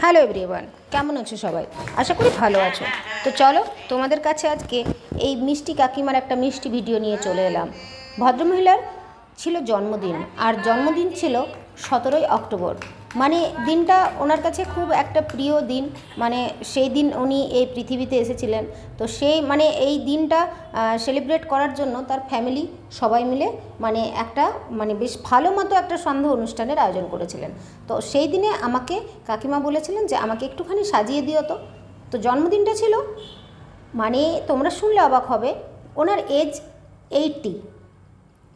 Hello everyone, কেমন আছো সবাই? আশা করি ভালো আছো। তো চলো তোমাদের কাছে আজকে এই মিষ্টি কাকিমার একটা মিষ্টি ভিডিও নিয়ে চলে এলাম। ভদ্রমহিলার ছিল জন্মদিন, আর জন্মদিন ছিল 17ই অক্টোবর। মানে দিনটা ওনার কাছে খুব একটা প্রিয় দিন। মানে সেই দিন উনি এই পৃথিবীতে এসেছিলেন। তো সেই মানে এই দিনটা সেলিব্রেট করার জন্য তার ফ্যামিলি সবাই মিলে মানে একটা মানে বেশ ভালো মতো একটা সন্ধ্যা অনুষ্ঠানের আয়োজন করেছিলেন। তো সেই দিনে আমাকে কাকিমা বলেছিলেন যে আমাকে একটুখানি সাজিয়ে দিও। তো জন্মদিনটা ছিল মানে তোমরা শুনলে অবাক হবে, ওনার এজ 80।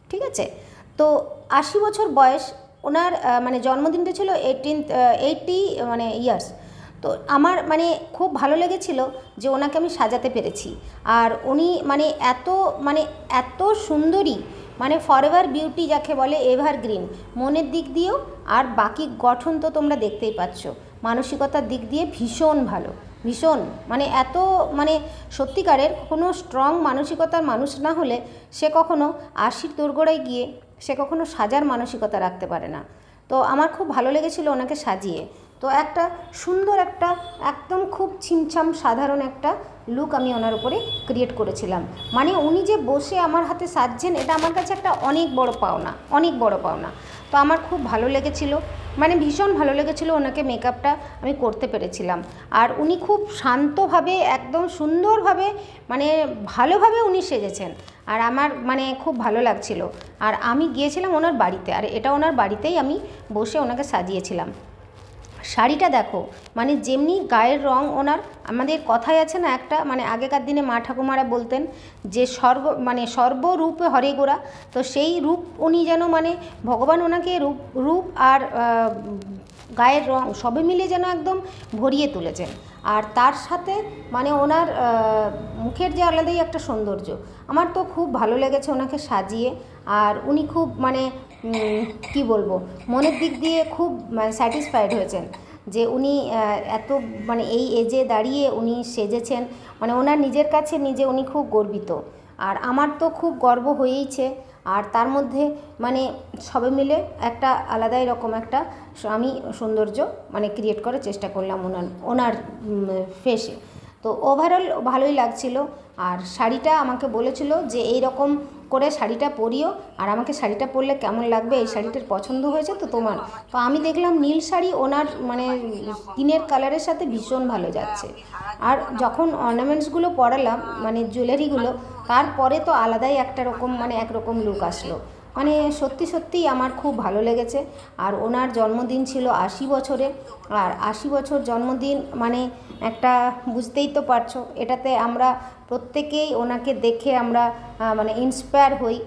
ঠিক আছে? তো 80 বছর বয়স ওনার। মানে জন্মদিনটা ছিল 80 মানে ইয়ার্স। তো আমার মানে খুব ভালো লেগেছিল যে ওনাকে আমি সাজাতে পেরেছি। আর উনি মানে এত সুন্দরী, মানে ফরএভার বিউটি যাকে বলে, এভারগ্রিন মনের দিক দিয়েও, আর বাকি গঠন তো তোমরা দেখতেই পাচ্ছ, মানসিকতার দিক দিয়ে ভীষণ ভালো, ভীষণ মানে এত মানে সত্যিকারের কোনো স্ট্রং মানসিকতার মানুষ না হলে সে কখনো 80 দোরগোড়ায় গিয়ে সে কখনো সাজার মানসিকতা রাখতে পারে না। তো আমার খুব ভালো লেগেছিল ওনাকে সাজিয়ে। তো একটা সুন্দর একটা একদম খুব ছিমছাম সাধারণ একটা লুক আমি ওনার উপরে ক্রিয়েট করেছিলাম। মানে উনি যে বসে আমার হাতে সাজছেন, এটা আমার কাছে একটা অনেক বড় পাওনা, অনেক বড় পাওনা। তো আমার খুব ভালো লেগেছিল, মানে ভীষণ ভালো লেগেছিল ওনাকে মেকআপটা আমি করতে পেরেছিলাম। আর উনি খুব শান্তভাবে একদম সুন্দরভাবে মানে ভালোভাবে উনি সেজেছেন। আর আমার মানে খুব ভালো লাগছিল। আর আমি গিয়েছিলাম ওনার বাড়িতে, আর এটা ওনার বাড়িতেই আমি বসে ওনাকে সাজিয়েছিলাম। শাড়িটা দেখো, মানে যেমনি গায়ের রং ওনার, আমাদের কথায় আছে না একটা, মানে আগেকার দিনে মা ঠাকুমারা বলতেন যে সর্বরূপে হরে গোড়া। তো সেই রূপ উনি যেন মানে ভগবান ওনাকে রূপ আর গায়ের রং সবে মিলে যেন একদম ভরিয়ে তুলেছেন। আর তার সাথে মানে ওনার মুখের যে আলাদাই একটা সৌন্দর্য। আমার তো খুব ভালো লেগেছে ওনাকে সাজিয়ে। আর উনি খুব মানে কি বলবো, মনের দিক দিয়ে খুব স্যাটিসফাইড হয়েছেন যে উনি এত মানে এই এজে দাঁড়িয়ে উনি সেজেছেন। মানে ওনার নিজের কাছে নিজে উনি খুব গর্বিত। আর আমার তো খুব গর্ব হয়েইছে। আর তার মধ্যে মানে সবে মিলে একটা আলাদাই রকম একটা আমি সৌন্দর্য মানে ক্রিয়েট করার চেষ্টা করলাম ওনার ফেসে। তো ওভারঅল ভালোই লাগছিল। আর শাড়িটা আমাকে বলেছিল যে এই রকম করে শাড়িটা পরিও, আর আমাকে শাড়িটা পরলে কেমন লাগবে, এই শাড়িটার পছন্দ হয়েছে তো তোমার? তো আমি দেখলাম নীল শাড়ি ওনার মানে স্কিনের কালারের সাথে ভীষণ ভালো যাচ্ছে। আর যখন অর্নামেন্টসগুলো পরালাম মানে জুয়েলারিগুলো, তারপরে তো আলাদাই একটা রকম মানে একরকম লুক আসলো। মানে সত্যি সত্যিই আমার খুব ভালো লেগেছে। আর ওনার জন্মদিন ছিল 80 বছরে। আর 80 বছর জন্মদিন মানে একটা, বুঝতেই তো পারছো, এটাতে আমরা প্রত্যেকেই ওনাকে দেখে আমরা মানে ইন্সপায়ার হই।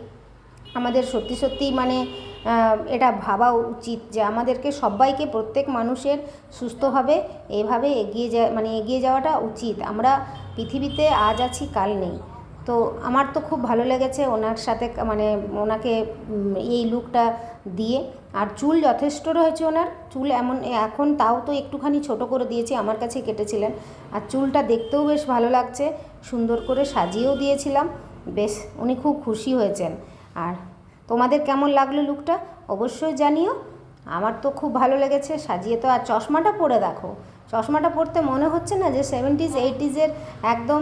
আমাদের সত্যি সত্যিই মানে এটা ভাবা উচিত যে আমাদেরকে সবাইকে, প্রত্যেক মানুষের সুস্থভাবে এভাবে এগিয়ে যাওয়াটা উচিত। আমরা পৃথিবীতে আজ আছি কাল নেই। তো আমার তো খুব ভালো লেগেছে ওনার সাথে মানে ওনাকে এই লুকটা দিয়ে। আর চুল যথেষ্ট রয়েছে ওনার, চুল এমন এখন তাও তো একটুখানি ছোট করে দিয়েছি, আমার কাছে কেটেছিলেন। আর চুলটা দেখতেও বেশ ভালো লাগছে, সুন্দর করে সাজিয়েও দিয়েছিলাম। বেশ উনি খুব খুশি হয়েছেন। আর তোমাদের কেমন লাগলো লুকটা অবশ্যই জানিও। আমার তো খুব ভালো লেগেছে সাজিয়ে। তো আর চশমাটা পরে দেখো, চশমাটা পরতে মনে হচ্ছে না যে 70s 80s একদম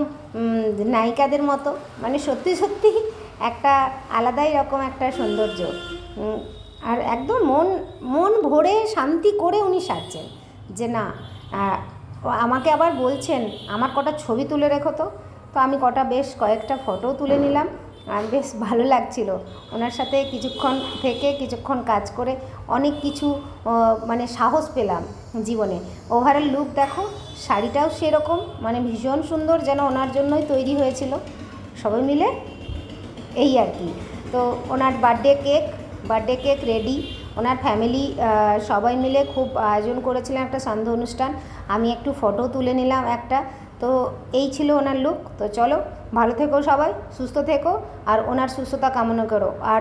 নায়িকাদের মতো? মানে সত্যি সত্যি একটা আলাদাই রকম একটা সৌন্দর্য। আর একদম মন ভরে শান্তি করে উনি সাজছেন যে না। আমাকে আবার বলছেন আমার কটা ছবি তুলে রেখো। তো আমি বেশ কয়েকটা ফটোও তুলে নিলাম। আর বেশ ভালো লাগছিল ওনার সাথে কিছুক্ষণ কাজ করে, অনেক কিছু মানে সাহস পেলাম জীবনে। ওভারঅল লুক দেখো, শাড়িটাও সেরকম মানে ভীষণ সুন্দর, যেন ওনার জন্যই তৈরি হয়েছিল সবাই মিলে, এই আর কি। তো ওনার বার্থডে কেক রেডি, ওনার ফ্যামিলি সবাই মিলে খুব আয়োজন করেছিলেন একটা সন্ধ্যা অনুষ্ঠান। আমি একটু ফটো তুলে নিলাম একটা। তো এই ছিল ওনার লুক। তো চলো, ভালো থেকো সবাই, সুস্থ থেকো, আর ওনার সুস্থতা কামনা করো। আর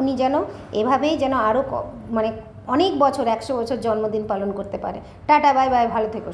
উনি যেন এভাবেই যেন আরও মানে অনেক বছর, 100 বছর জন্মদিন পালন করতে পারে। টাটা, বাই বাই, ভালো থেকো।